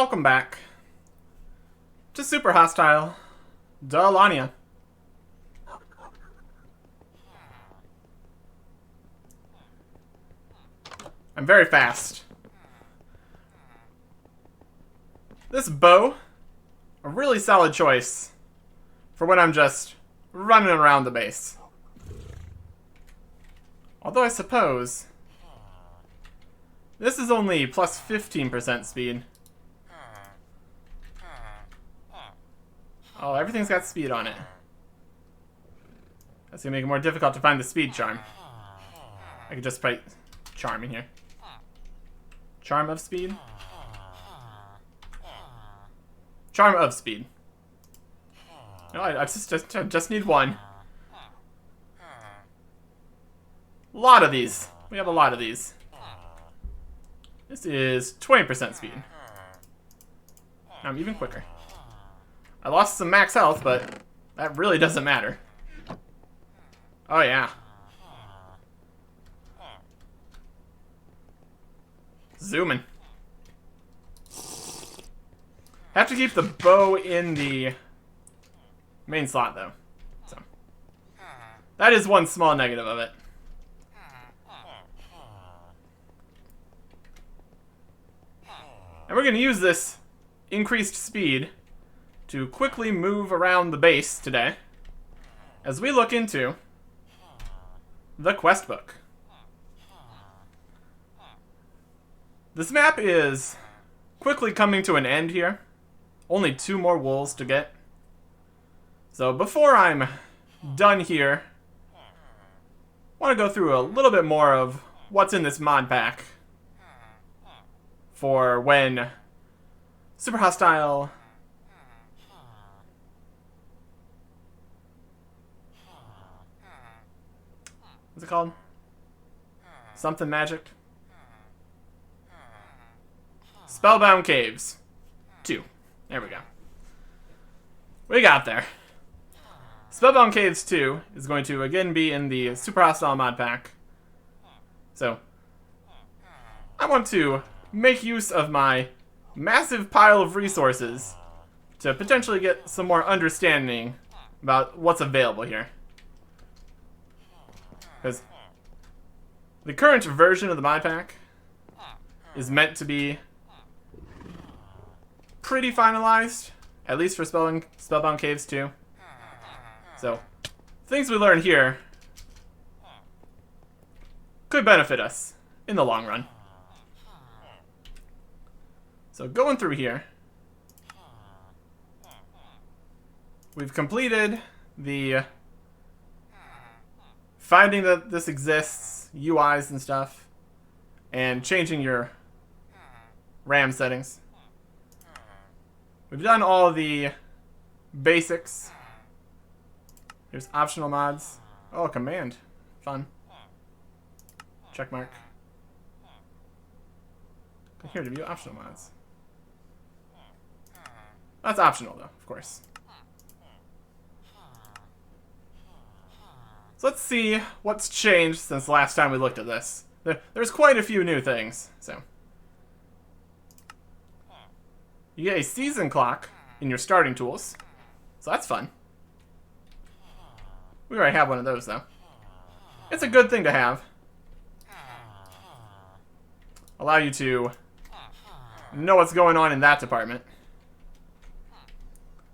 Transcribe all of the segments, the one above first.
welcome back to Super Hostile Dalania. I'm very fast. This bow, a really solid choice for when I'm just running around the base. Although I suppose this is only plus 15% speed. Oh, everything's got speed on it. That's gonna make it more difficult to find the speed charm. I could just write charm in here. Charm of speed? Charm of speed. No, I just need one. A lot of these. We have a lot of these. This is 20% speed. Now I'm even quicker. I lost some max health, but that really doesn't matter. Oh yeah. Zooming. Have to keep the bow in the main slot though. So that is one small negative of it. And we're going to use this increased speed to quickly move around the base today as we look into the quest book. This map is quickly coming to an end here. Only 2 more wolves to get. So before I'm done here, I want to go through a little bit more of what's in this mod pack for when Super Hostile what's it called? Something magic? Spellbound Caves 2. There we go. We got there. Spellbound Caves 2 is going to again be in the Super Hostile mod pack. So I want to make use of my massive pile of resources to potentially get some more understanding about what's available here. Because the current version of the mod pack is meant to be pretty finalized, at least for Spellbound Caves 2. So, things we learn here could benefit us in the long run. So going through here, we've completed the finding that this exists, UIs and stuff, and changing your RAM settings. We've done all the basics. Here's optional mods. Oh, command. Fun. Check mark. Click here to view optional mods. That's optional, though, of course. So let's see what's changed since the last time we looked at this. There's quite a few new things, so. You get a season clock in your starting tools, so that's fun. We already have one of those, though. It's a good thing to have. Allow you to know what's going on in that department.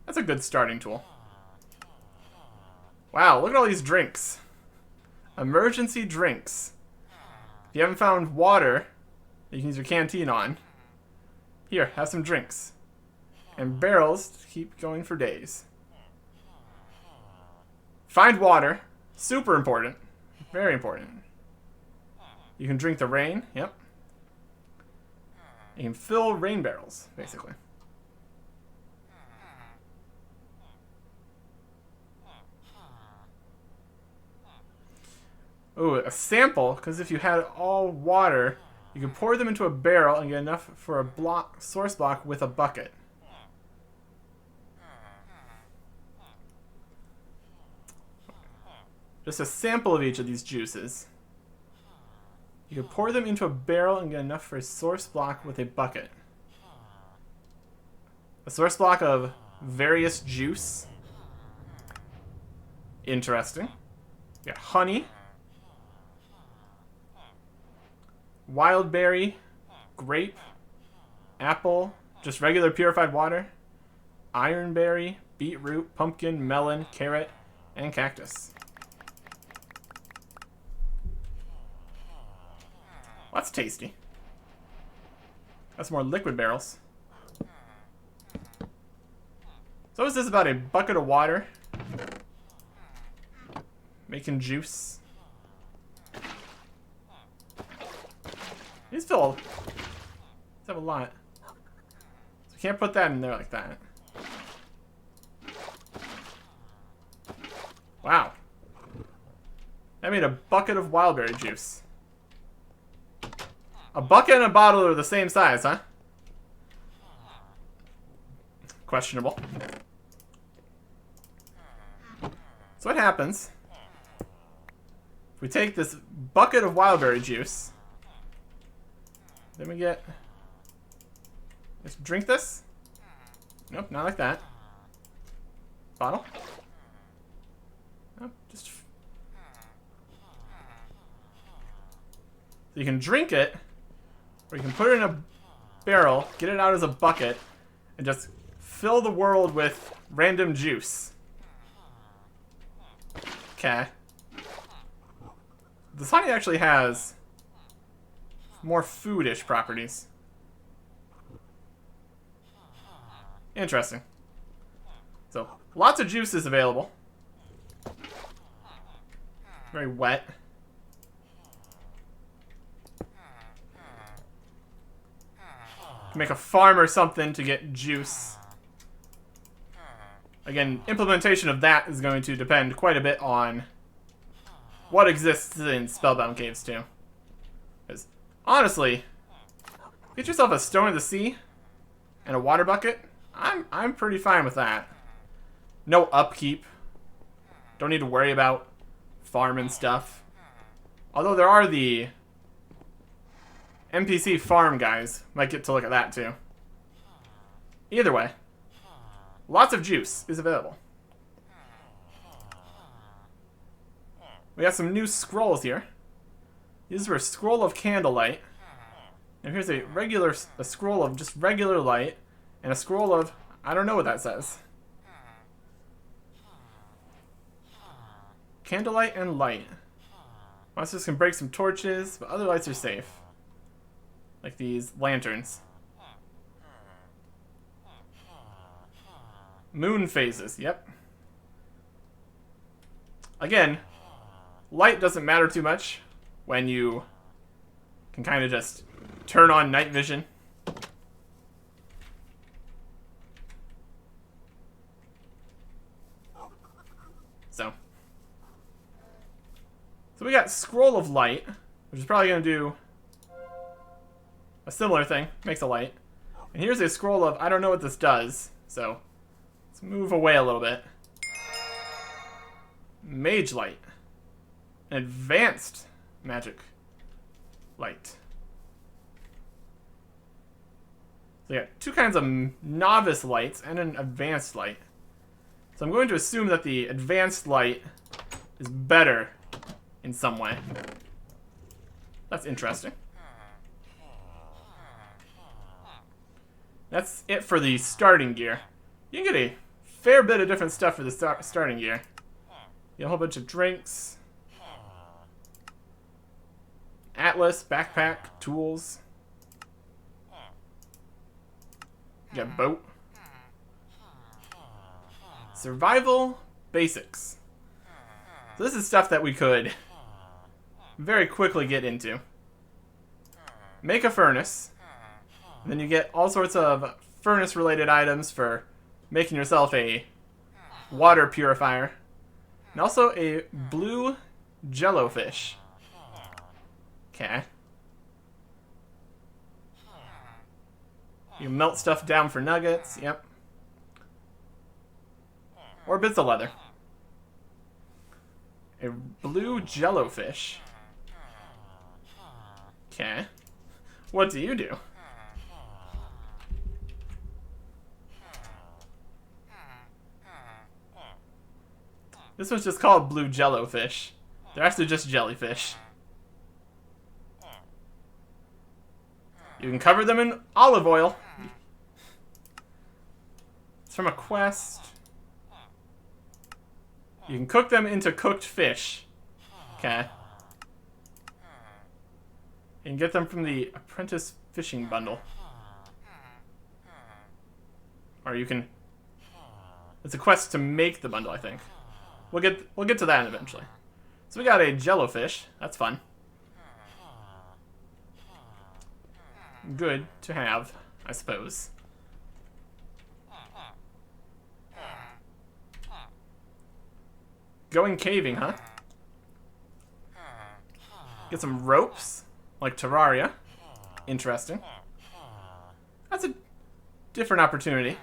That's a good starting tool. Wow, look at all these drinks. Emergency drinks. If you haven't found water that you can use your canteen on, here, have some drinks. And barrels to keep going for days. Find water. Super important. Very important. You can drink the rain. Yep. You can fill rain barrels, basically. Ooh, a sample, because if you had all water, you could pour them into a barrel and get enough for a source block with a bucket. Just a sample of each of these juices. You could pour them into a barrel and get enough for a source block with a bucket. A source block of various juice. Interesting. We got honey. Wild berry. Grape. Apple. Just regular purified water. Ironberry. Beetroot. Pumpkin. Melon. Carrot. And cactus. Well, that's tasty. That's more liquid barrels. So is this about a bucket of water? Making juice. These fill. These have a lot. So you can't put that in there like that. Wow. That made a bucket of wildberry juice. A bucket and a bottle are the same size, huh? Questionable. So what happens if we take this bucket of wildberry juice, then we get... Let's drink this? Nope, not like that. Bottle? Nope, just... So you can drink it, or you can put it in a barrel, get it out as a bucket, and just fill the world with random juice. Okay. This honey actually has more foodish properties. Interesting. So, lots of juices available. Very wet. Make a farm or something to get juice. Again, implementation of that is going to depend quite a bit on what exists in Spellbound Caves too. Because honestly, get yourself a Stone of the Sea and a water bucket. I'm pretty fine with that. No upkeep. Don't need to worry about farming stuff. Although there are the NPC farm guys. Might get to look at that too. Either way, lots of juice is available. We got some new scrolls here. These are a scroll of candlelight. And here's a scroll of just regular light. And a scroll of, I don't know what that says. Candlelight and light. Monsters can break some torches, but other lights are safe. Like these lanterns. Moon phases, yep. Again, light doesn't matter too much when you can kind of just turn on night vision. So we got Scroll of Light, which is probably going to do a similar thing. Makes a light. And here's a scroll of, I don't know what this does, so let's move away a little bit. Mage Light. An advanced magic light. So you got two kinds of novice lights and an advanced light. So I'm going to assume that the advanced light is better in some way. That's interesting. That's it for the starting gear. You can get a fair bit of different stuff for the starting gear. You get a whole bunch of drinks. Atlas, backpack, tools. You got a boat. Survival basics. So this is stuff that we could very quickly get into. Make a furnace. And then you get all sorts of furnace-related items for making yourself a water purifier. And also a blue jellofish. Okay. You melt stuff down for nuggets. Yep. Or bits of leather. A blue jellofish. Okay. What do you do? This one's just called blue jellofish. They're actually just jellyfish. You can cover them in olive oil. It's from a quest. You can cook them into cooked fish. Okay. You can get them from the apprentice fishing bundle. Or you can... It's a quest to make the bundle, I think. We'll get to that eventually. So we got a jellofish. That's fun. Good to have, I suppose. Going caving, huh? Get some ropes, like Terraria. Interesting. That's a different opportunity.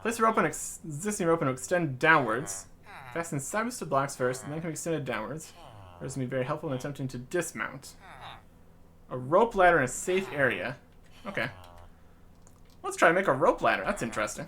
Place a rope on existing rope and extend downwards. Fasten sideways to blocks first, and then can be extended downwards. This can be very helpful in attempting to dismount. A rope ladder in a safe area. Okay. Let's try to make a rope ladder. That's interesting.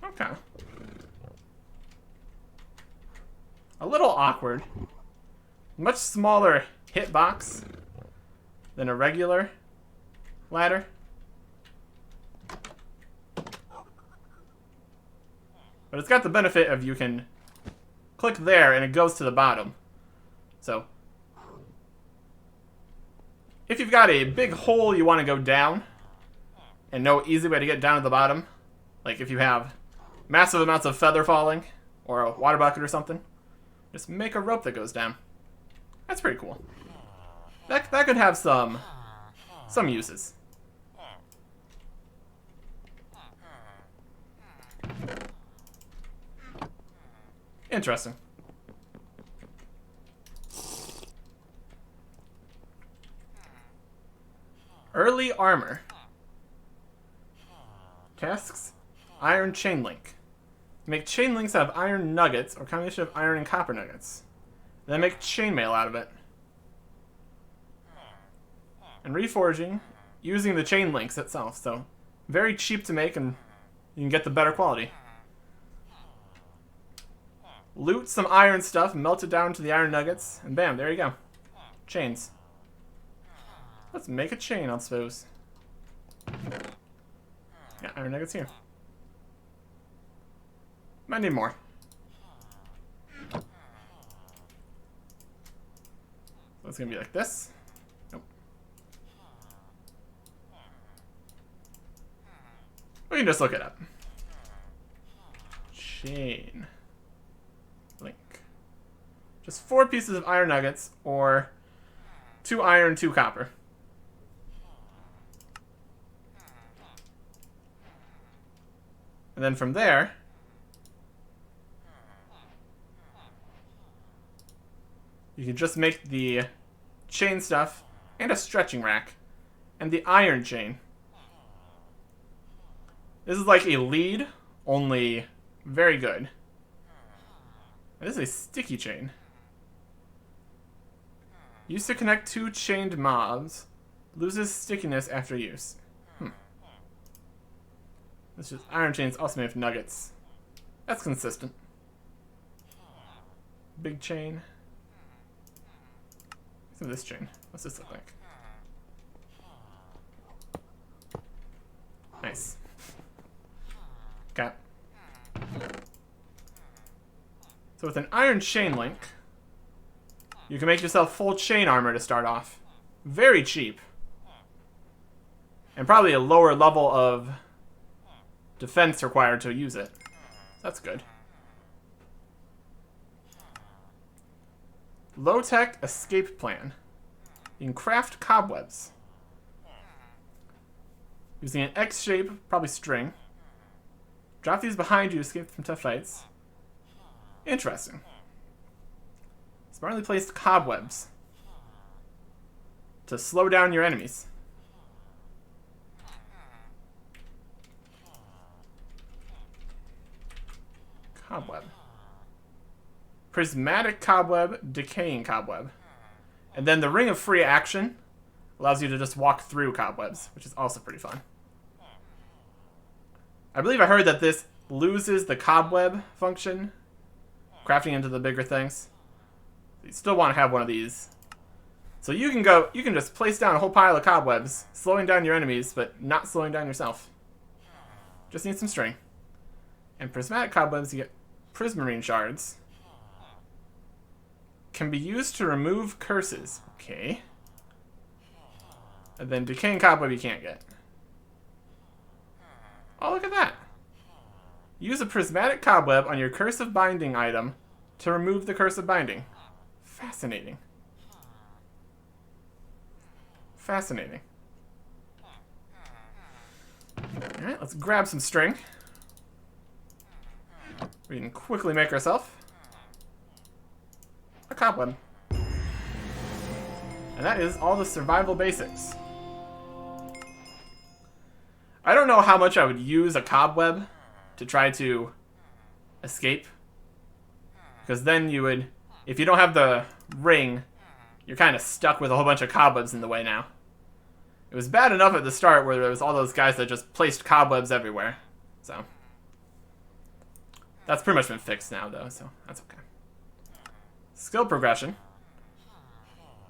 Okay. A little awkward. Much smaller hitbox than a regular ladder. But it's got the benefit of you can click there and it goes to the bottom. So, if you've got a big hole you want to go down and no easy way to get down to the bottom, like if you have massive amounts of feather falling or a water bucket or something, just make a rope that goes down. That's pretty cool. That could have some uses. Interesting. Early armor. Tasks: iron chain link. Make chain links out of iron nuggets or combination of iron and copper nuggets. Then make chainmail out of it. And reforging using the chain links itself. So very cheap to make and you can get the better quality. Loot some iron stuff, melt it down to the iron nuggets, and bam, there you go. Chains. Let's make a chain, I suppose. Yeah, iron nuggets here. Might need more. So it's gonna be like this. Nope. We can just look it up. Chain link. Just 4 pieces of iron nuggets, or 2 iron, 2 copper. And then from there, you can just make the chain stuff and a stretching rack and the iron chain. This is like a lead, only very good. And this is a sticky chain. Used to connect 2 chained mobs. Loses stickiness after use. This is iron chains also made of nuggets. That's consistent. Big chain. Some of this chain. What's this look like? Nice. Okay. So with an iron chain link, you can make yourself full chain armor to start off. Very cheap. And probably a lower level of defense required to use it. That's good. Low-tech escape plan. You can craft cobwebs. Using an X shape, probably string. Drop these behind you to escape from tough fights. Interesting. Smartly placed cobwebs to slow down your enemies. cobweb. Prismatic cobweb, decaying cobweb. And then the ring of free action allows you to just walk through cobwebs, which is also pretty fun. I believe I heard that this loses the cobweb function, crafting into the bigger things. You still want to have one of these. So you can just place down a whole pile of cobwebs, slowing down your enemies, but not slowing down yourself. Just need some string. And prismatic cobwebs, you get prismarine shards. Can be used to remove curses. Okay. And then decaying cobweb you can't get. Oh, look at that. Use a prismatic cobweb on your curse of binding item to remove the curse of binding. Fascinating. Fascinating. Alright, let's grab some string. We can quickly make ourselves a cobweb. And that is all the survival basics. I don't know how much I would use a cobweb to try to escape. Because then you would, if you don't have the ring, you're kind of stuck with a whole bunch of cobwebs in the way now. It was bad enough at the start where there was all those guys that just placed cobwebs everywhere. So that's pretty much been fixed now, though, so that's okay. Skill progression.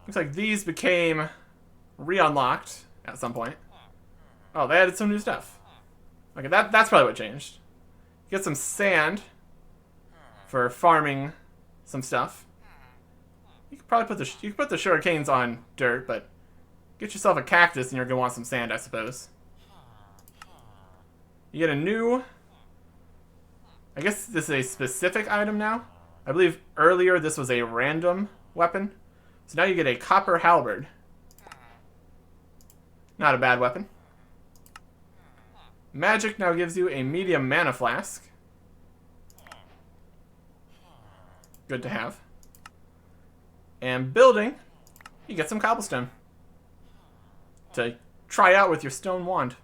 Looks like these became re-unlocked at some point. Oh, they added some new stuff. Okay, that's probably what changed. Get some sand for farming some stuff. You could probably put the sugar canes on dirt, but get yourself a cactus and you're gonna want some sand, I suppose. You get a new, I guess this is a specific item now. I believe earlier this was a random weapon. So now you get a copper halberd. Not a bad weapon. Magic now gives you a medium mana flask. Good to have. And building, you get some cobblestone to try out with your stone wand.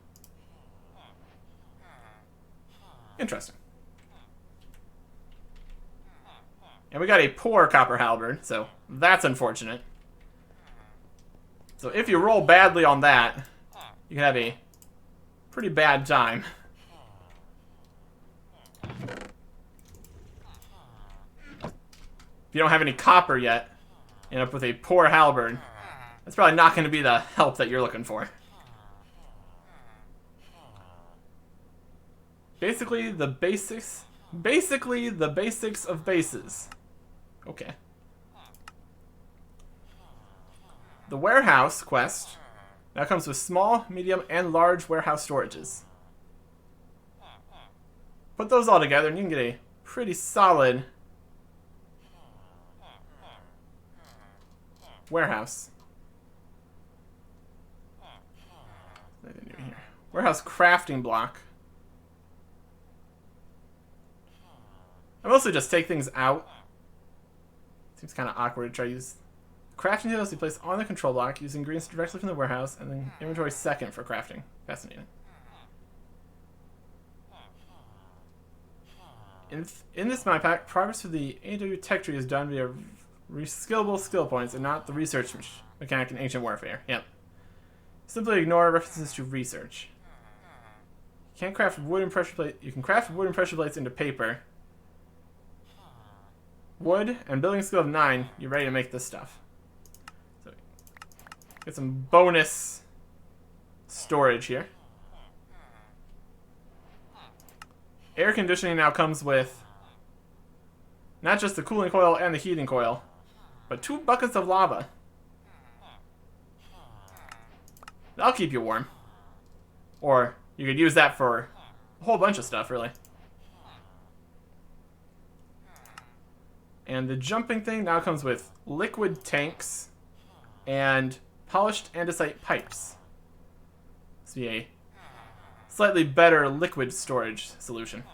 Interesting. And we got a poor copper halberd, so that's unfortunate. So if you roll badly on that, you can have a pretty bad time. If you don't have any copper yet, end up with a poor halberd. That's probably not going to be the help that you're looking for. Basically the basics of bases. Okay. The warehouse quest now comes with small, medium, and large warehouse storages. Put those all together and you can get a pretty solid warehouse. Warehouse crafting block. I mostly just take things out. Seems kind of awkward to try to use. Crafting tables you place on the control block using ingredients directly from the warehouse, and then inventory second for crafting. Fascinating. In this Modpack, progress through the AW tech tree is done via reskillable skill points and not the research mechanic in Ancient Warfare. Yep. Simply ignore references to research. You can't craft wooden pressure plate. You can craft wooden pressure plates into paper. Wood and building skill of 9. You're ready to make this stuff. So get some bonus storage here. Air conditioning now comes with not just the cooling coil and the heating coil, but 2 buckets of lava. That'll keep you warm. Or you could use that for a whole bunch of stuff, really. And the jumping thing now comes with liquid tanks and polished andesite pipes. This will be a slightly better liquid storage solution.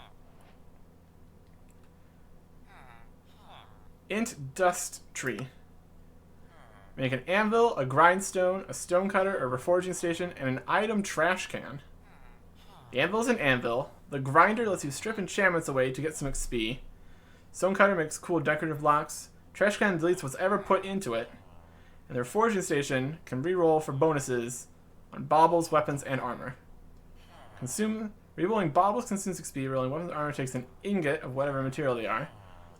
Int dust tree. Make an anvil, a grindstone, a stone cutter, a reforging station, and an item trash can. The anvil is an anvil. The grinder lets you strip enchantments away to get some XP. Stonecutter makes cool decorative blocks. Trash can deletes what's ever put into it. And their foraging station can reroll for bonuses on baubles, weapons, and armor. Rerolling baubles consumes XP. Rerolling weapons and armor takes an ingot of whatever material they are.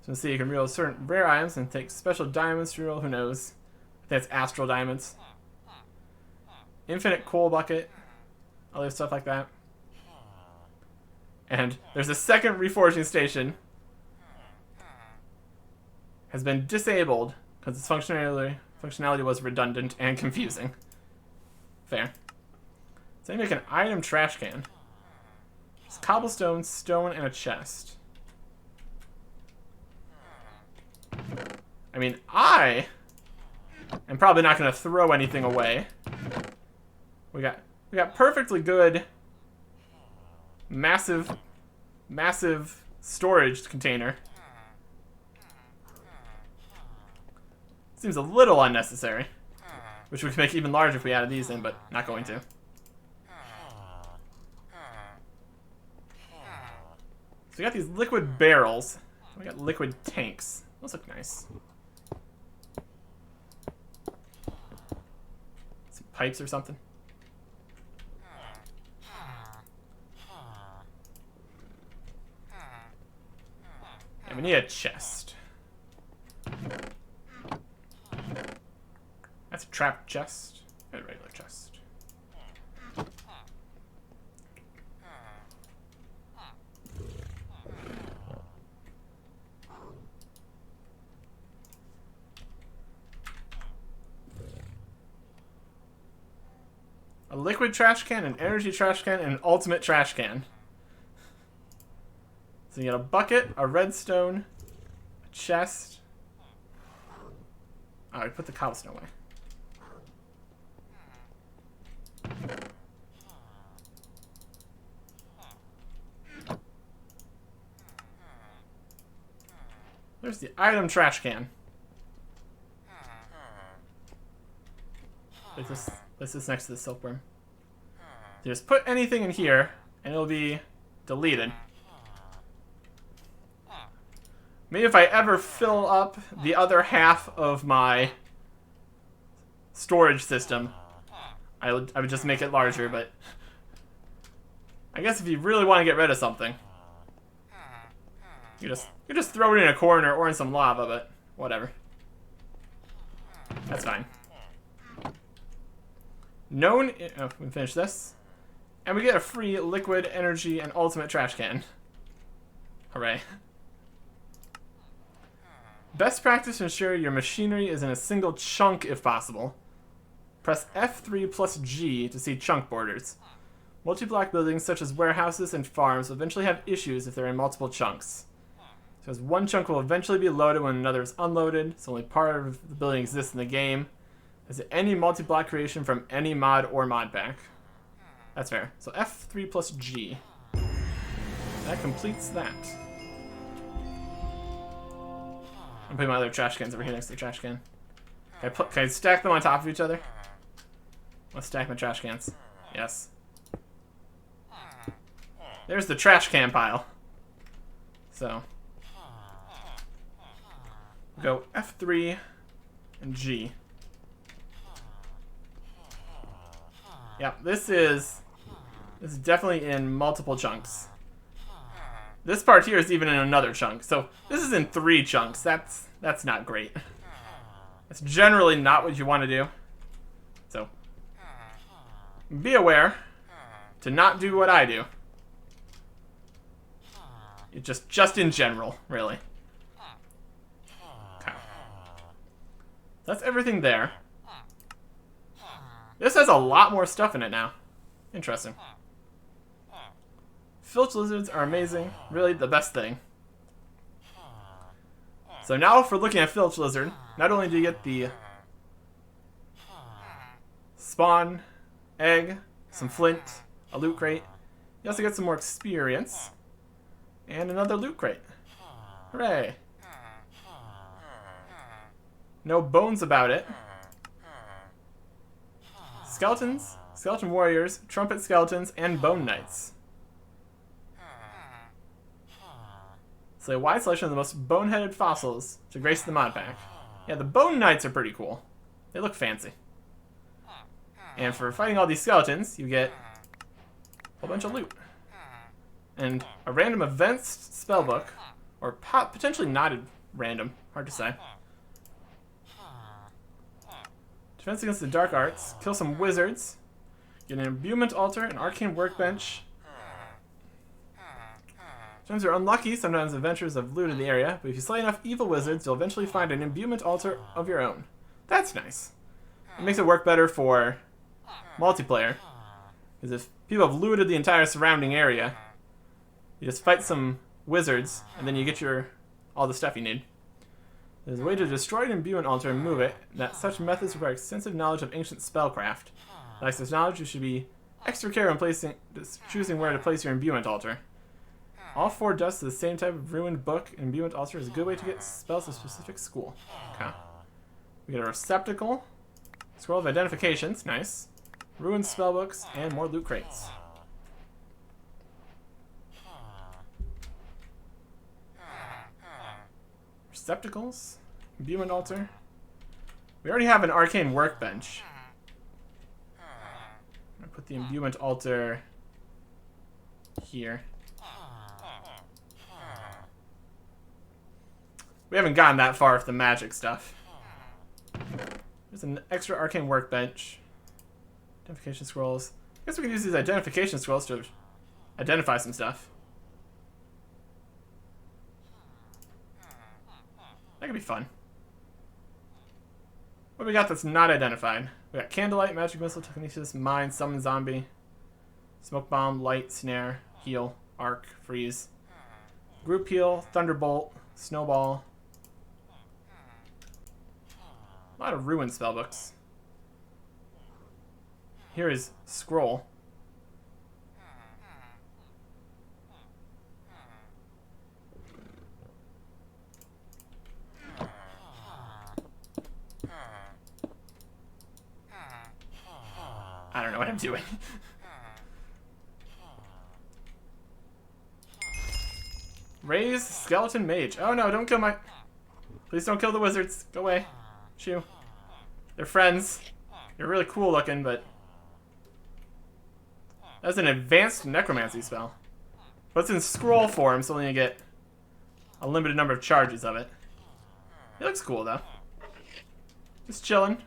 So you see, you can reroll certain rare items and take special diamonds to reroll. Who knows? I think it's astral diamonds. Infinite coal bucket. Other stuff like that. And there's a second reforging station. Has been disabled because its functionality was redundant and confusing. Fair. So I make an item trash can. It's cobblestone, stone, and a chest. I mean, I am probably not going to throw anything away. We got perfectly good, massive storage container. Seems a little unnecessary. Which we could make even larger if we added these in, but not going to. So we got these liquid barrels. We got liquid tanks. Those look nice. Some pipes or something. And we need a chest. That's a trap chest. And a regular chest. A liquid trash can, an energy trash can, and an ultimate trash can. So you get a bucket, a redstone, a chest. Alright, put the cobblestone away. There's the item trash can. Place this next to the silkworm. You just put anything in here, and it'll be deleted. Maybe if I ever fill up the other half of my storage system, I would just make it larger, but I guess if you really want to get rid of something, you just throw it in a corner or in some lava, but whatever. That's fine. We finish this. And we get a free liquid, energy, and ultimate trash can. Hooray. Best practice to ensure your machinery is in a single chunk if possible. Press F3 plus G to see chunk borders. Multi-block buildings such as warehouses and farms will eventually have issues if they're in multiple chunks. Because one chunk will eventually be loaded when another is unloaded, so only part of the building exists in the game. Is it any multi-block creation from any mod or modpack? That's fair. So F3 plus G. That completes that. I'm putting my other trash cans over here next to the trash can. Can I stack them on top of each other? Let's stack my trash cans. Yes. There's the trash can pile. So go F3 and G. Yeah, this is definitely in multiple chunks. This part here is even in another chunk. So this is in 3 chunks. That's not great. That's generally not what you want to do. So be aware to not do what I do. Just in general, really. Okay. That's everything there. This has a lot more stuff in it now. Interesting. Filch lizards are amazing. Really the best thing. So now if we're looking at Filch lizard, not only do you get the spawn, egg, some flint, a loot crate, you also get some more experience, and another loot crate. Hooray. No bones about it. Skeletons, skeleton warriors, trumpet skeletons, and bone knights. Select a wide selection of the most boneheaded fossils to grace the mod pack. Yeah, the bone knights are pretty cool. They look fancy. And for fighting all these skeletons, you get a whole bunch of loot. And a random events spellbook, or potentially not random, hard to say. Defense against the dark arts, kill some wizards, get an imbuement altar, an arcane workbench. Sometimes you're unlucky, sometimes adventurers have looted the area, but if you slay enough evil wizards, you'll eventually find an imbuement altar of your own. That's nice. It makes it work better for multiplayer, because if people have looted the entire surrounding area, you just fight some wizards, and then you get all the stuff you need. There's a way to destroy an imbuement altar and move it, and that such methods require extensive knowledge of ancient spellcraft. Like this knowledge, you should be extra careful in choosing where to place your imbuement altar. All 4 dusts of the same type of ruined book and imbuement altar is a good way to get spells to a specific school. Okay. We get a receptacle, scroll of identifications, nice, ruined spellbooks, and more loot crates. Receptacles, imbuement altar. We already have an arcane workbench. I'm gonna put the imbuement altar here. We haven't gotten that far with the magic stuff. There's an extra arcane workbench. Identification scrolls. I guess we can use these identification scrolls to identify some stuff. That could be fun. What do we got that's not identified? We got Candlelight, Magic Missile, Telekinesis, Mine, Summon Zombie, Smoke Bomb, Light, Snare, Heal, Arc, Freeze, Group Heal, Thunderbolt, Snowball. A lot of ruined spellbooks. Here is Scroll. I don't know what I'm doing. Raise Skeleton Mage. Oh no, don't kill my... Please don't kill the wizards. Go away. Shoo. They're friends. You're really cool looking, but... That's an advanced necromancy spell. But it's in scroll form, so only you get a limited number of charges of it. It looks cool, though. Just chilling.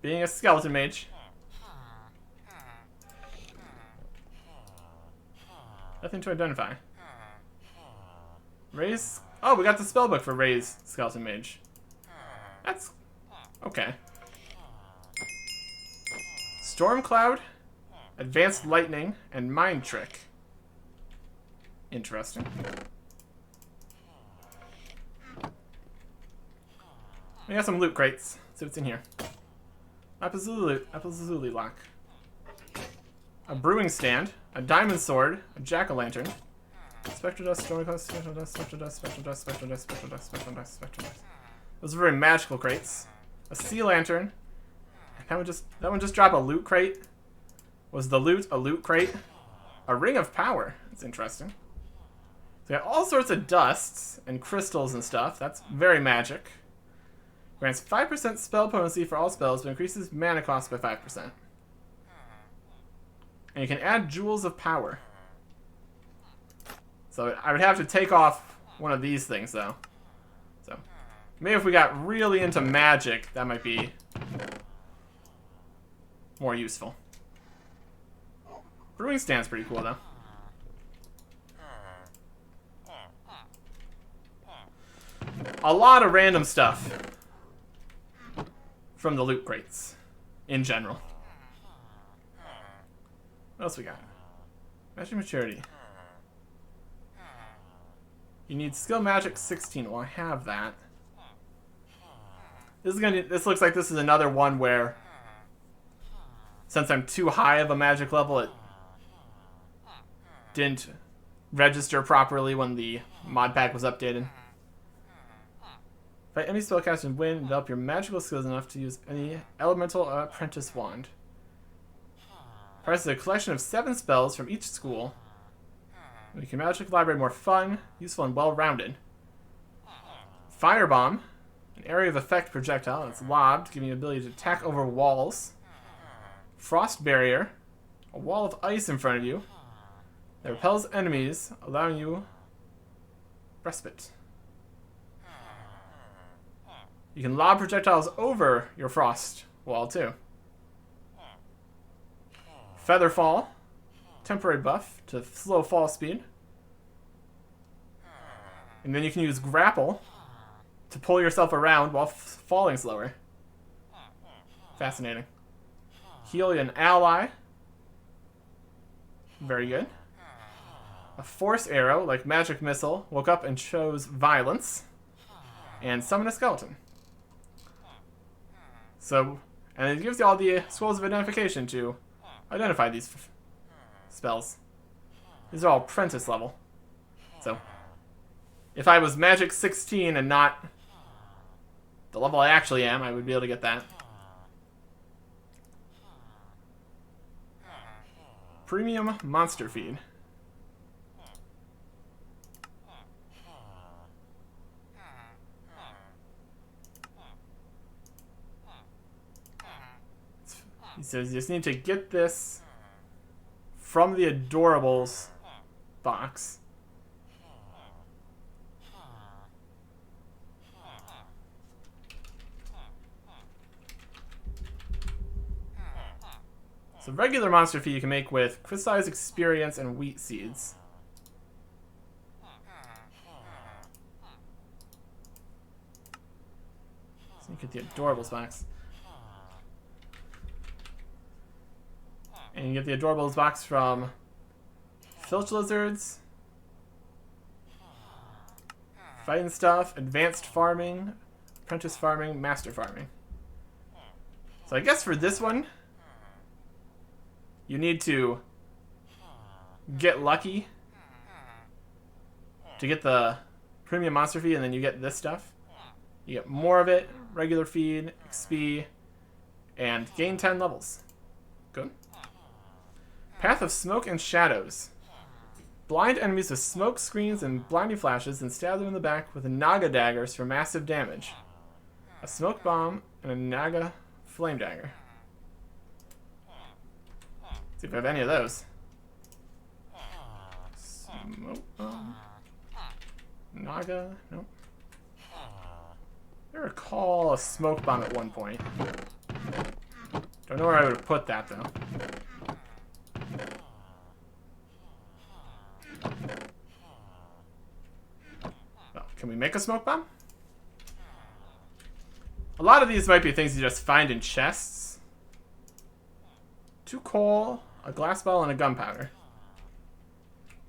Being a skeleton mage. Nothing to identify. Raise... Oh, we got the spellbook for Raise Skeleton Mage. That's... okay. Storm Cloud, Advanced Lightning, and Mind Trick. Interesting. We got some loot crates. Let's see what's in here. Lapis-lazuli lock. A brewing stand, a diamond sword, a jack-o'-lantern, spectral dust, stormy dust, spectral dust, spectral dust, spectral dust, spectral dust, spectral dust, spectral dust, spectral dust. Those are very magical crates. A sea lantern. That one just dropped a loot crate. Was the loot a loot crate? A ring of power. That's interesting. So we got all sorts of dusts and crystals and stuff. That's very magic. Grants 5% spell potency for all spells, but increases mana cost by 5%. And you can add jewels of power. So I would have to take off one of these things, though. So maybe if we got really into magic, that might be more useful. Brewing stand's pretty cool, though. A lot of random stuff from the loot crates, in general. What else we got? Magic Maturity. You need Skill Magic 16. Well, I have that. This looks like this is another one where, since I'm too high of a magic level, it didn't register properly when the mod pack was updated. Fight any spellcaster and win, develop your magical skills enough to use any elemental apprentice wand. Price is a collection of 7 spells from each school. Make your magic library more fun, useful, and well-rounded. Firebomb, an area of effect projectile that's lobbed, giving you the ability to attack over walls. Frost barrier, a wall of ice in front of you that repels enemies, allowing you respite. You can lob projectiles over your frost wall too. Feather fall, temporary buff to slow fall speed. And then you can use grapple to pull yourself around while falling slower. Fascinating. Heal an ally. Very good. A force arrow, like magic missile, woke up and chose violence. And summon a skeleton. So, and it gives you all the scrolls of identification to identify these spells. These are all apprentice level. So, if I was magic 16 and not the level I actually am, I would be able to get that. Premium monster feed. He says you just need to get this from the Adorables box. So regular monster feed you can make with crystallized experience and wheat seeds. So you get the Adorables box. And you get the Adorables box from Filch Lizards, Fighting Stuff, Advanced Farming, Apprentice Farming, Master Farming. So I guess for this one, you need to get lucky to get the premium monster feed, and then you get this stuff. You get more of it, regular feed, XP, and gain 10 levels. Good. Path of Smoke and Shadows. Blind enemies with smoke screens and blinding flashes and stab them in the back with Naga daggers for massive damage. A smoke bomb and a Naga flame dagger. See if I have any of those. Smoke bomb. Naga, nope. I recall a smoke bomb at one point. Don't know where I would have put that though. Well, can we make a smoke bomb? A lot of these might be things you just find in chests. 2 coal, a glass bottle, and a gunpowder.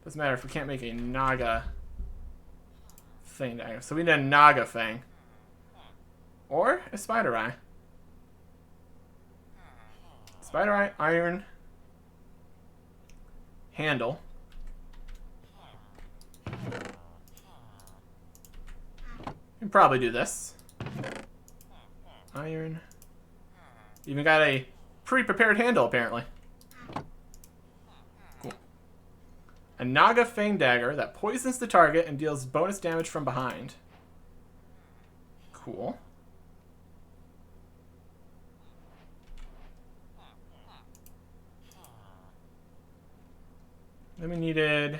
Doesn't matter if we can't make a Naga thing dagger. So we need a Naga fang. Or a spider eye. Spider eye, iron, handle. You can probably do this. Iron. Even got a pre-prepared handle, apparently. Cool. A Naga Fang Dagger that poisons the target and deals bonus damage from behind. Cool. Then we needed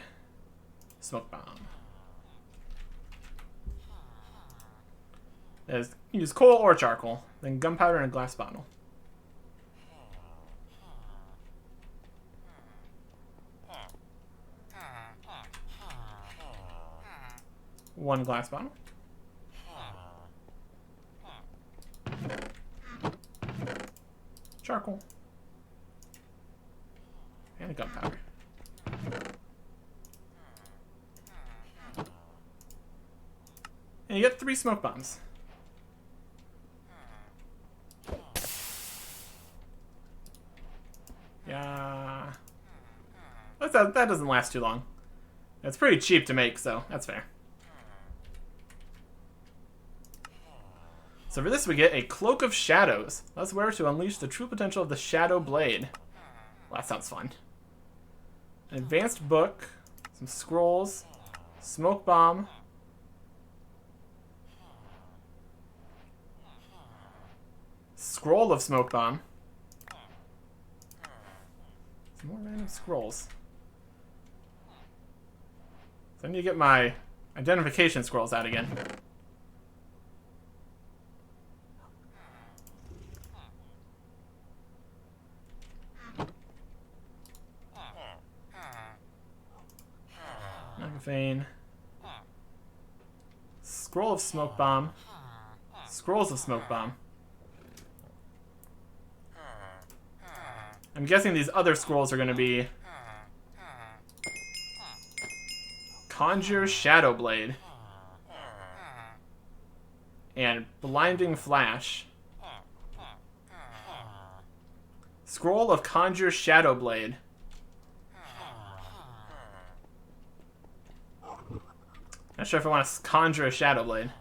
smoke bomb. Use coal or charcoal, then gunpowder and a glass bottle. One glass bottle. Charcoal. And a gunpowder. And you get 3 smoke bombs. Yeah. That doesn't last too long. It's pretty cheap to make, so that's fair. So for this we get a Cloak of Shadows. Let's wear it to unleash the true potential of the Shadow Blade. Well, that sounds fun. An advanced book Some scrolls. Smoke bomb. Scroll of smoke bomb. Some more random scrolls. So I need to get my identification scrolls out again. Vein. Scroll of smoke bomb. Scrolls of smoke bomb. I'm guessing these other scrolls are going to be Conjure Shadow Blade and Blinding Flash. Scroll of Conjure Shadow Blade. Not sure if I want to conjure a Shadow Blade.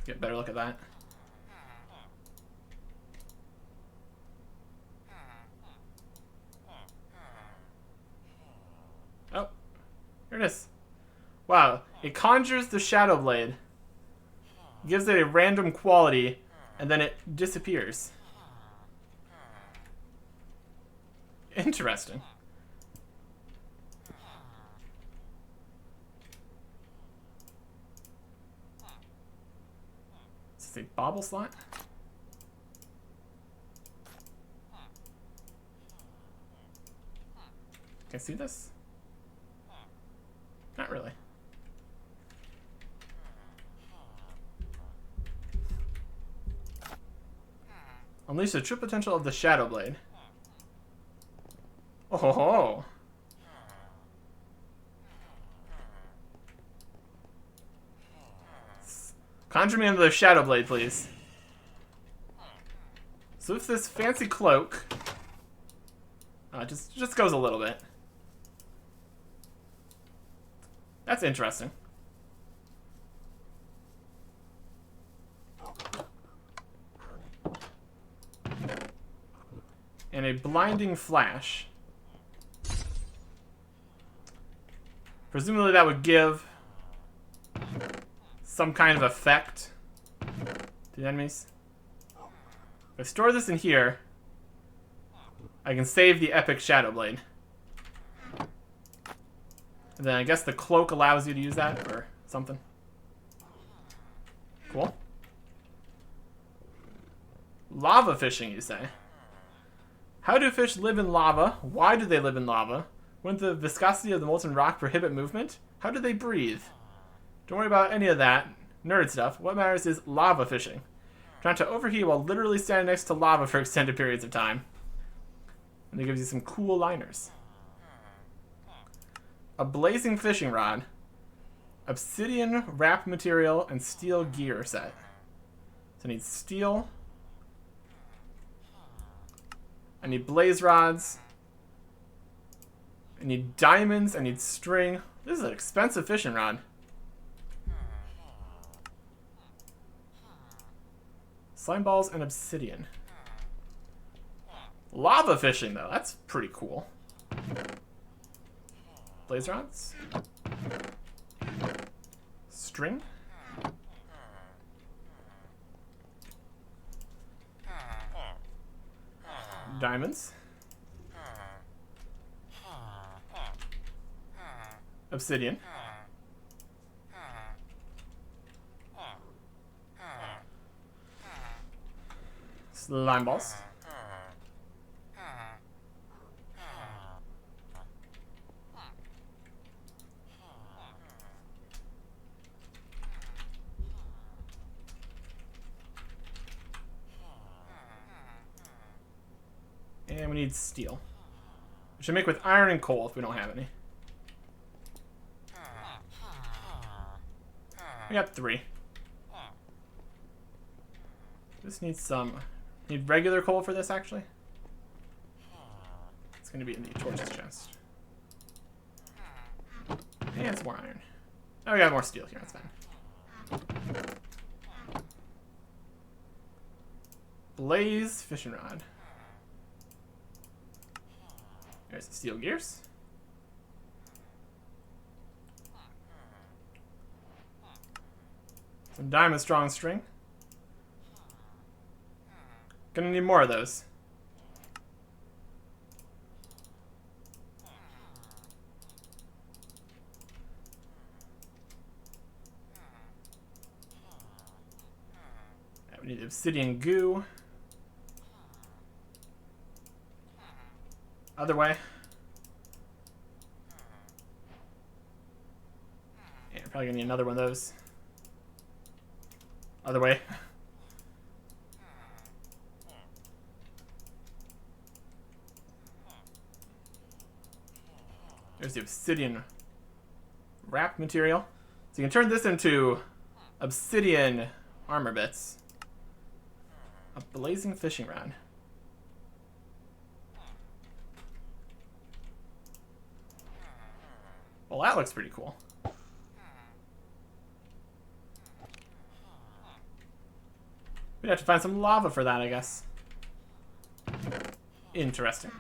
Get a better look at that. Oh, here it is. Wow, it conjures the Shadow Blade, gives it a random quality, and then it disappears. Interesting. Is this a bobble slot? Can I see this? Not really. Unleash the true potential of the Shadow Blade. Oh ho ho! Conjure me into the Shadow Blade, please. So if this fancy cloak just goes a little bit. That's interesting. And a blinding flash. Presumably that would give some kind of effect to the enemies. If I store this in here, I can save the epic Shadow Blade. And then I guess the cloak allows you to use that or something. Cool. Lava fishing, you say? How do fish live in lava? Why do they live in lava? Wouldn't the viscosity of the molten rock prohibit movement? How do they breathe? Don't worry about any of that nerd stuff. What matters is lava fishing. Trying to overheat while literally standing next to lava for extended periods of time. And it gives you some cool liners. A blazing fishing rod. Obsidian wrap material and steel gear set. So I need steel. I need blaze rods. I need diamonds. I need string. This is an expensive fishing rod. Slime balls and obsidian. Lava fishing, though. That's pretty cool. Blaze rods. String. Diamonds. Obsidian. Slime balls. And we need steel. We should make with iron and coal if we don't have any. We got 3. This needs some. Need regular coal for this, actually. It's going to be in the torches chest. And some more iron. Oh, we got more steel here. That's fine. Blaze fishing rod. There's the steel gears. Some diamond strong string. Gonna need more of those. We need obsidian goo. Other way. Yeah, probably gonna need another one of those. Other way. There's the obsidian wrap material. So you can turn this into obsidian armor bits. A blazing fishing rod. Well, that looks pretty cool. We'd have to find some lava for that, I guess. Interesting.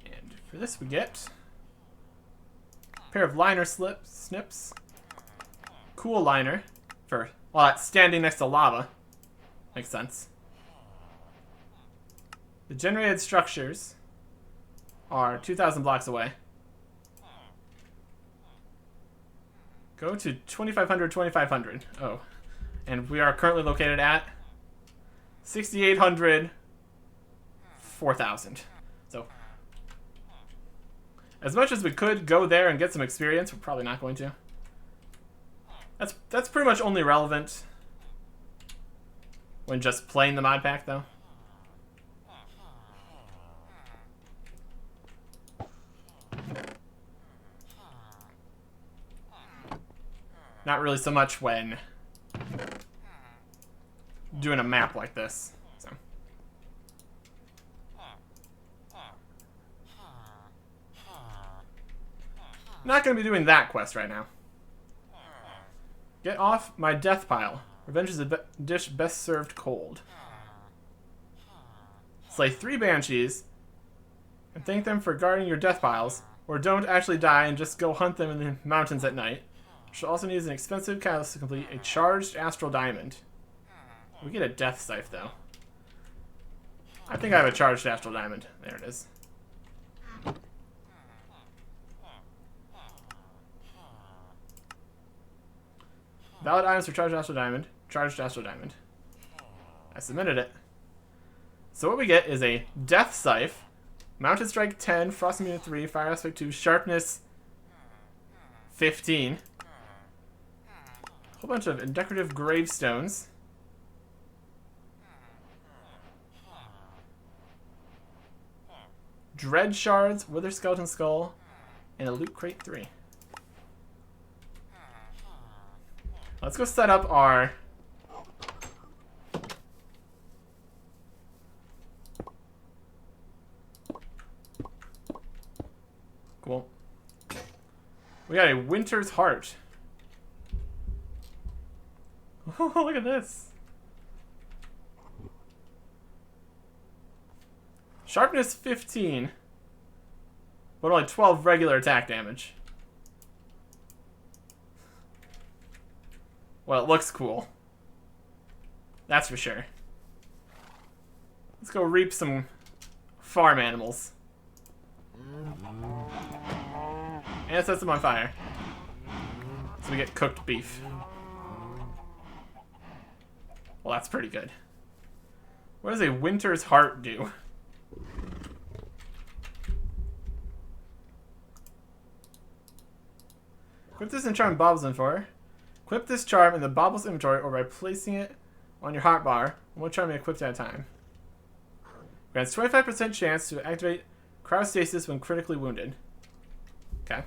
And for this we get a pair of liner snips. Cool liner for, well, that's standing next to lava. Makes sense. The generated structures are 2,000 blocks away. Go to 2,500, 2,500. Oh. And we are currently located at 6,800, 4,000. So, as much as we could go there and get some experience, we're probably not going to. That's pretty much only relevant when just playing the mod pack, though. Not really so much when doing a map like this. So. Not going to be doing that quest right now. Get off my death pile. Revenge is a dish best served cold. Slay 3 banshees and thank them for guarding your death piles, or don't actually die and just go hunt them in the mountains at night. Which also needs an expensive catalyst to complete a charged astral diamond. We get a death scythe though. I think I have a charged astral diamond. There it is. Valid items for charged astral diamond. Charged astral diamond. I submitted it. So what we get is a death scythe, mounted strike 10, frost immune 3, fire aspect 2, sharpness 15. Whole bunch of decorative gravestones. Dread shards, wither skeleton skull, and a loot crate 3. Let's go set up our cool. We got a winter's heart. Oh, look at this. Sharpness 15, but only 12 regular attack damage. Well, it looks cool. That's for sure. Let's go reap some farm animals. And set them on fire. So we get cooked beef. Well, that's pretty good. What does a winter's heart do? Equip this and charm Bob's inventory. Equip this charm in the Bob's inventory or by placing it on your hotbar. One charm may be equipped at a time. Grants 25% chance to activate cryostasis when critically wounded. Okay.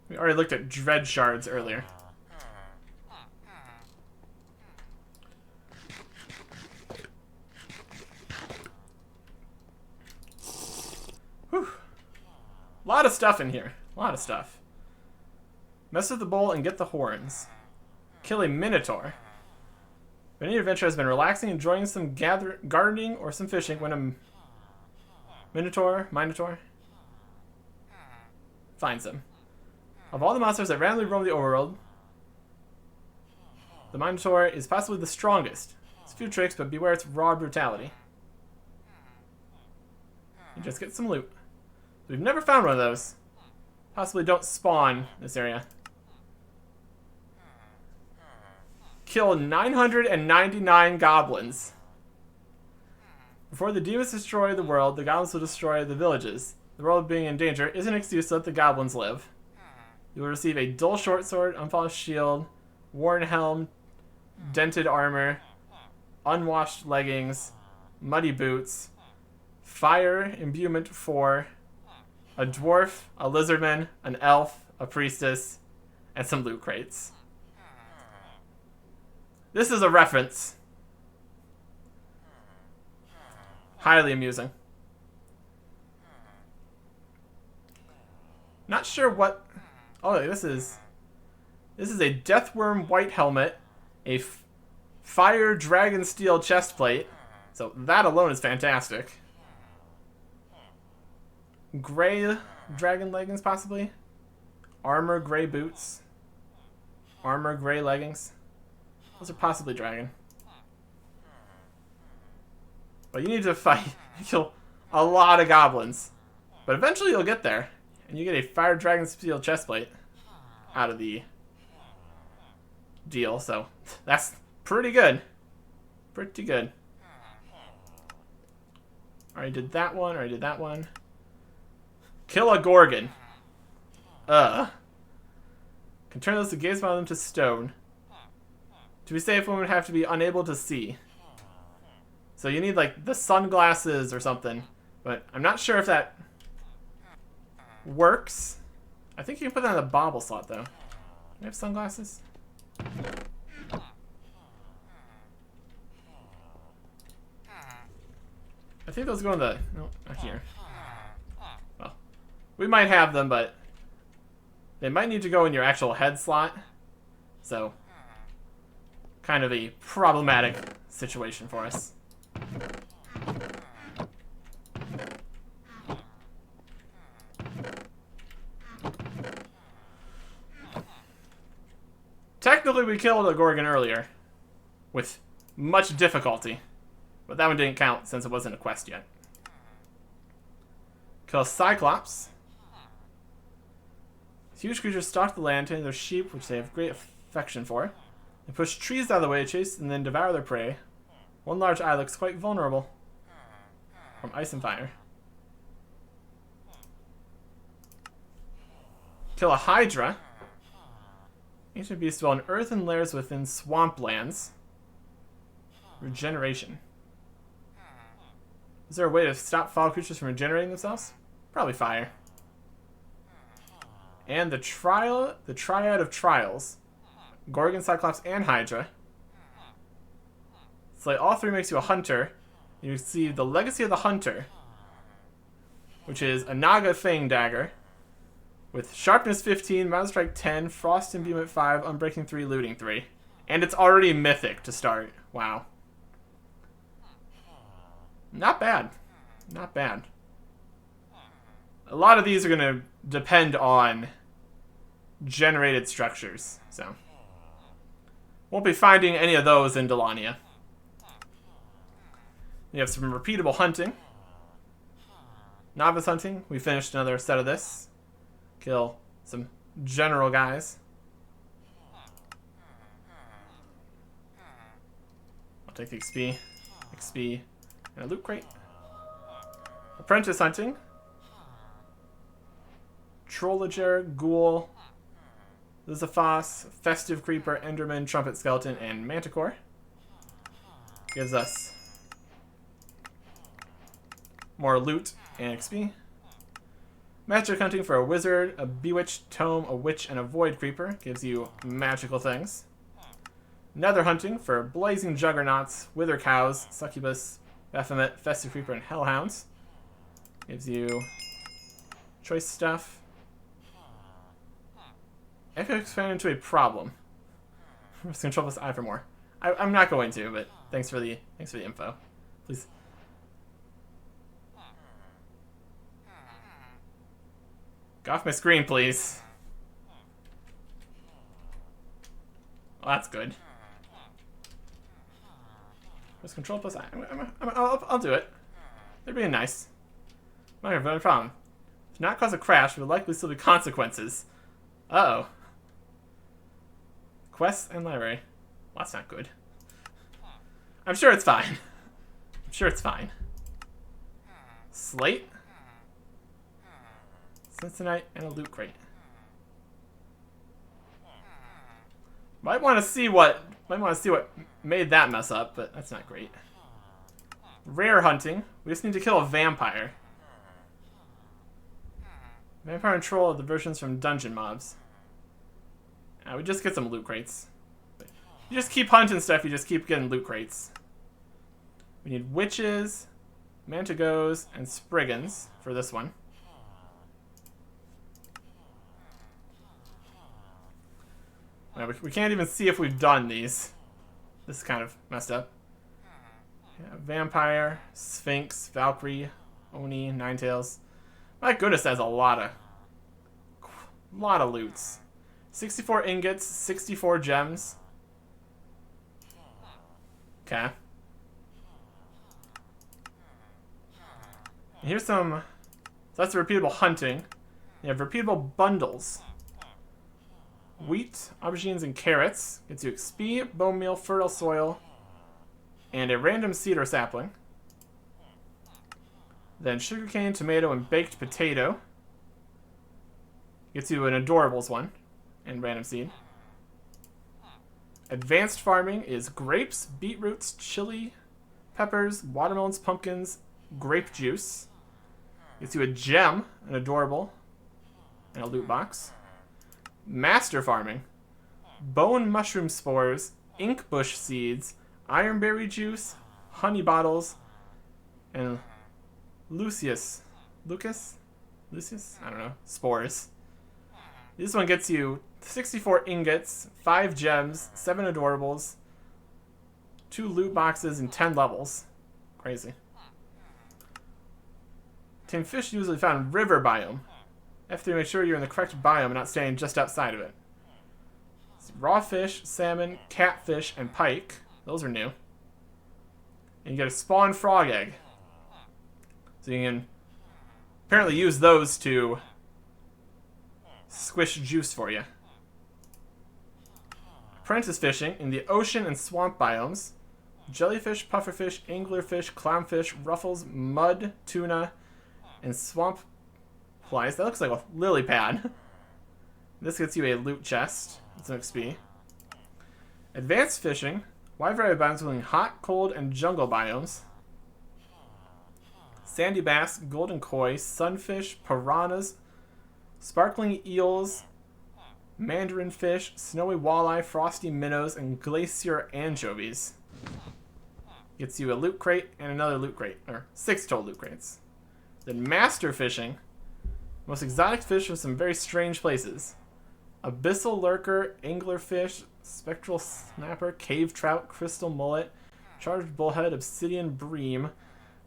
We already looked at dread shards earlier. Whew. A lot of stuff in here. A lot of stuff. Mess with the bowl and get the horns. Kill a minotaur. If any adventurer has been relaxing, enjoying some gardening or some fishing when a minotaur finds him. Of all the monsters that randomly roam the overworld, the minotaur is possibly the strongest. It's a few tricks, but beware its raw brutality. You just get some loot. We've never found one of those. Possibly don't spawn in this area. Kill 999 goblins. Before the demons destroy the world, the goblins will destroy the villages. The world being in danger is an excuse to let the goblins live. You will receive a dull short sword, unpolished shield, worn helm, dented armor, unwashed leggings, muddy boots, fire imbuement 4, a dwarf, a lizardman, an elf, a priestess, and some loot crates. This is a reference. Highly amusing. Not sure what... Oh, this is a Deathworm white helmet, a fire dragon steel chest plate. So that alone is fantastic. Gray dragon leggings, possibly. Armor gray boots. Armor gray leggings. Those are possibly dragon. But you need to fight. Kill a lot of goblins. But eventually you'll get there. And you get a fire dragon steel chestplate out of the deal. So that's pretty good. Pretty good. Already did that one. Already did that one. Kill a gorgon. Can turn those to gaze upon them to stone. To be safe, one would have to be unable to see. So you need, like, the sunglasses or something. But I'm not sure if that works. I think you can put that in the bauble slot, though. Do I have sunglasses? I think those go in the... No, not here. Well, we might have them, but they might need to go in your actual head slot. So, kind of a problematic situation for us. Technically, we killed a gorgon earlier with much difficulty, but that one didn't count since it wasn't a quest yet. Kill a cyclops. Huge creatures stalk the land, tending their sheep, which they have great affection for. They push trees out of the way, chase, and then devour their prey. One large eye looks quite vulnerable from ice and fire. Kill a hydra. Ancient beasts dwell in earthen lairs within swamplands. Regeneration. Is there a way to stop foul creatures from regenerating themselves? Probably fire. And the triad of trials. Gorgon, Cyclops, and Hydra. Slay all three makes you a hunter. You receive the Legacy of the Hunter, which is a Naga Fang Dagger, with Sharpness 15, Mouse Strike 10, Frost Imbuement 5, Unbreaking 3, Looting 3. And it's already mythic to start. Wow. Not bad. Not bad. A lot of these are going to depend on generated structures, so won't be finding any of those in Dalania. You have some repeatable hunting. Novice hunting. We finished another set of this. Kill some general guys. I'll take the XP, and a loot crate. Apprentice hunting. Trollager, Ghoul, Lizafos, Festive Creeper, Enderman, Trumpet Skeleton, and Manticore. Gives us more loot and XP. Magic hunting for a wizard, a bewitched tome, a witch, and a void creeper. Gives you magical things. Nether hunting for blazing juggernauts, wither cows, succubus, Baphomet, festive creeper, and hellhounds. Gives you choice stuff. I could expand into a problem. Just control plus I for more. I'm not going to, but thanks for the info. Please. Get off my screen, please. Well, that's good. Just control plus I. I'll do it. They're being nice. I'm not gonna have a problem. Do not cause a crash, but likely still be consequences. Uh-oh. Quests and library. Well, that's not good. I'm sure it's fine. I'm sure it's fine. Slate. Cincinnati and a loot crate. Might want to see what made that mess up, but that's not great. Rare hunting. We just need to kill a vampire. Vampire control of the versions from dungeon mobs. We just get some loot crates. You just keep hunting stuff, you just keep getting loot crates. We need witches, mantigos, and spriggans for this one. We can't even see if we've done these. This is kind of messed up. Yeah, vampire, sphinx, valkyrie, oni, ninetails. My goodness, that's a lot of loots. 64 ingots, 64 gems. Okay. And here's some. So that's the repeatable hunting. You have repeatable bundles. Wheat, aubergines, and carrots. Gets you XP, bone meal, fertile soil, and a random seed or sapling. Then sugarcane, tomato, and baked potato. Gets you an adorables one, and random seed. Advanced farming is grapes, beetroots, chili, peppers, watermelons, pumpkins, grape juice. Gets you a gem, an adorable, and a loot box. Master farming. Bone mushroom spores, ink bush seeds, ironberry juice, honey bottles, and Lucas? I don't know. Spores. This one gets you 64 ingots, 5 gems, 7 adorables, 2 loot boxes, and 10 levels. Crazy. Tame fish usually found in river biome. F3, make sure you're in the correct biome and not staying just outside of it. Raw fish, salmon, catfish, and pike. Those are new. And you get a spawn frog egg. So you can apparently use those to squish juice for you. Apprentice fishing in the ocean and swamp biomes. Jellyfish, pufferfish, anglerfish, clownfish, ruffles, mud, tuna, and swamp flies. That looks like a lily pad. This gets you a loot chest. It's an XP. Advanced fishing. Wide variety of biomes including hot, cold, and jungle biomes. Sandy bass, golden koi, sunfish, piranhas, sparkling eels, mandarin fish, snowy walleye, frosty minnows, and glacier anchovies. Gets you a loot crate and another loot crate. Or 6 total loot crates. Then master fishing. Most exotic fish from some very strange places. Abyssal lurker, anglerfish, spectral snapper, cave trout, crystal mullet, charged bullhead, obsidian bream,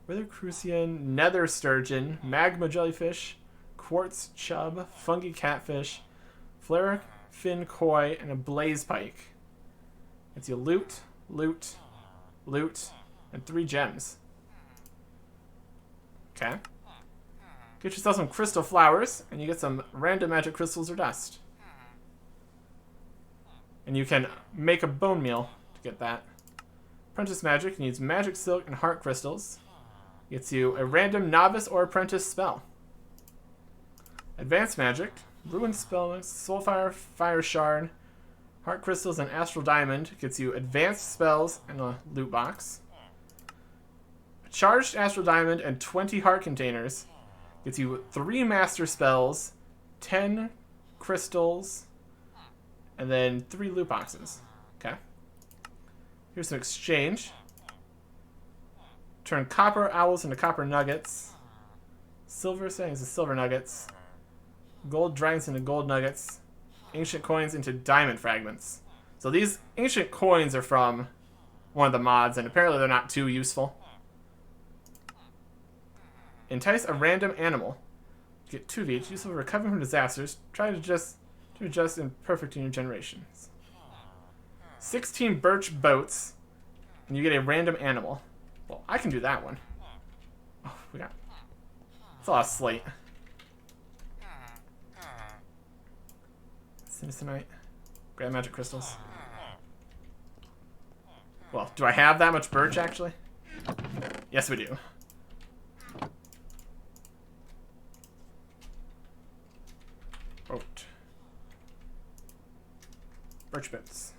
wither crucian, nether sturgeon, magma jellyfish, quartz chub, fungi catfish, flare fin koi, and a blaze pike. It's your loot, loot, loot, and 3 gems. Okay. Get yourself some crystal flowers, and you get some random magic crystals or dust. And you can make a bone meal to get that. Apprentice magic needs magic silk and heart crystals. Gets you a random novice or apprentice spell. Advanced magic, ruin spell, soulfire, fire shard, heart crystals, and astral diamond gets you advanced spells and a loot box. A charged astral diamond and 20 heart containers gets you 3 master spells, 10 crystals, and then 3 loot boxes. Okay. Here's some exchange. Turn copper owls into copper nuggets. Silver settings into silver nuggets. Gold dragons into gold nuggets. ancient coins into diamond fragments. So these ancient coins are from one of the mods, and apparently they're not too useful. Entice a random animal. Get 2 of each. Useful for recovering from disasters. Try to adjust in perfect in your generations. 16 birch boats, and you get a random animal. Well, I can do that one. Oh, we got... That's a lot of slate. Cinnamite. Grab magic crystals. Well, do I have that much birch, actually? Yes, we do. Oat. Birch bits.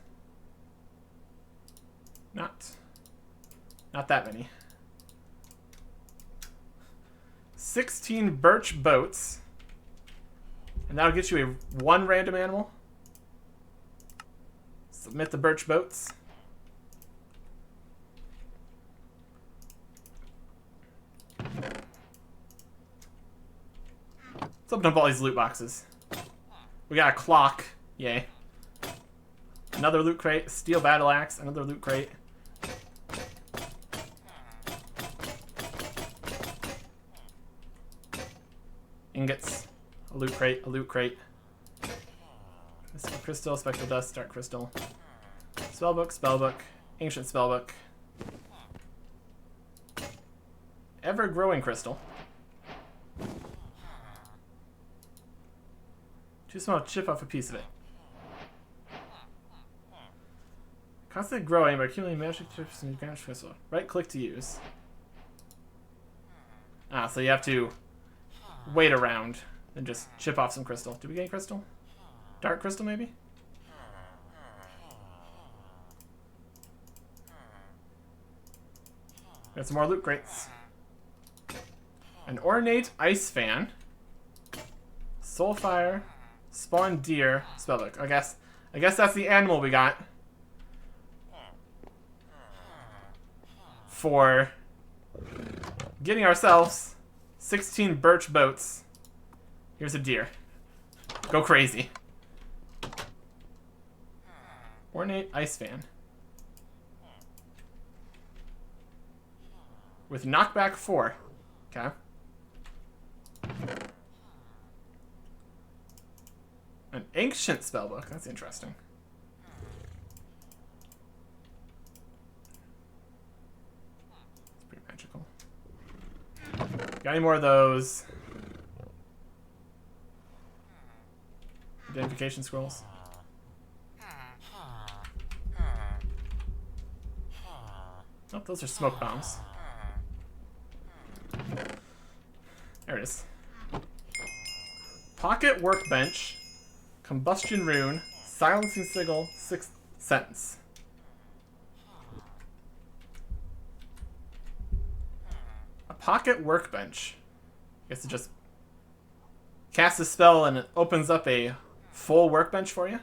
Not that many. 16 birch boats. And that'll get you a 1 random animal. Submit the birch boats. Let's open up all these loot boxes. We got a clock. Yay. Another loot crate. Steel battle axe. Another loot crate. Ingots. A loot crate. A loot crate. Mystical crystal. Spectral dust. Dark crystal. Spellbook. Spellbook. Ancient spellbook. Ever-growing crystal. Too small to chip off a piece of it. Constantly growing by accumulating magic chips and advanced crystal. Right click to use. Ah, so you have to wait around and just chip off some crystal. Did we get crystal? Dark crystal, maybe? Got some more loot crates. An ornate ice fan. Soulfire. Spawn deer. Spellbook. I guess that's the animal we got. For getting ourselves 16 birch boats. Here's a deer. Go crazy. Ornate ice fan. With knockback 4. Okay. An ancient spellbook. That's interesting. It's pretty magical. Got any more of those identification scrolls? Oh, those are smoke bombs. There it is. Pocket workbench. Combustion rune. Silencing sigil. 6th sense. A pocket workbench. I guess it just casts a spell and it opens up a full workbench for you.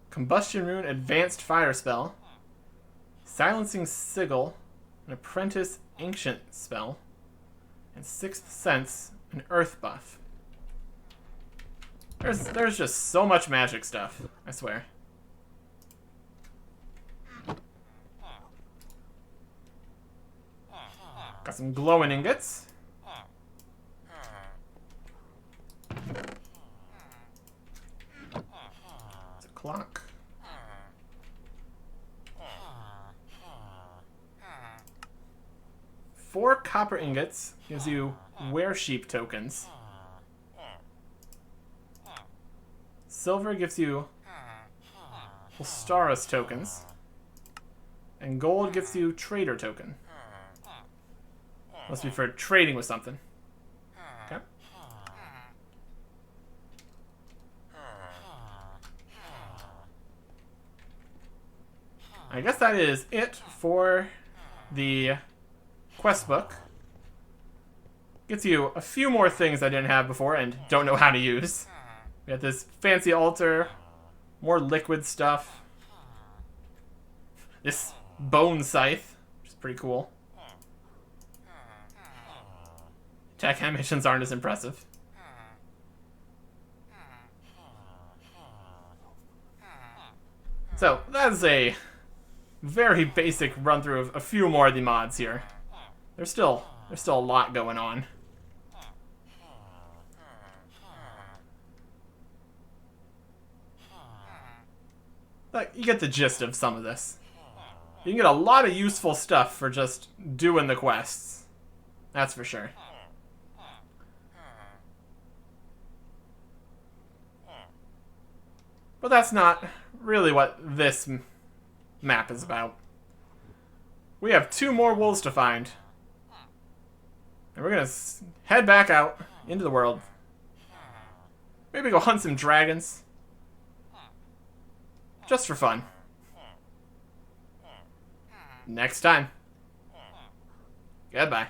Combustion rune. Advanced fire spell. Silencing sigil. An apprentice ancient spell. And 6th sense. An earth buff. There's just so much magic stuff, I swear. Got some glowing ingots. It's a clock. Four copper ingots gives you weresheep tokens. Silver gives you Staros tokens. And gold gives you trader token. Must be for trading with something. Okay. I guess that is it for the quest book. Gets you a few more things I didn't have before and don't know how to use. We got this fancy altar, more liquid stuff. This bone scythe, which is pretty cool. Attack animations aren't as impressive. So, that is a very basic run through of a few more of the mods here. There's still a lot going on. But you get the gist of some of this. You can get a lot of useful stuff for just doing the quests. That's for sure. But that's not really what this map is about. We have 2 more wolves to find. And we're gonna head back out into the world. Maybe go hunt some dragons. Just for fun. Next time. Goodbye.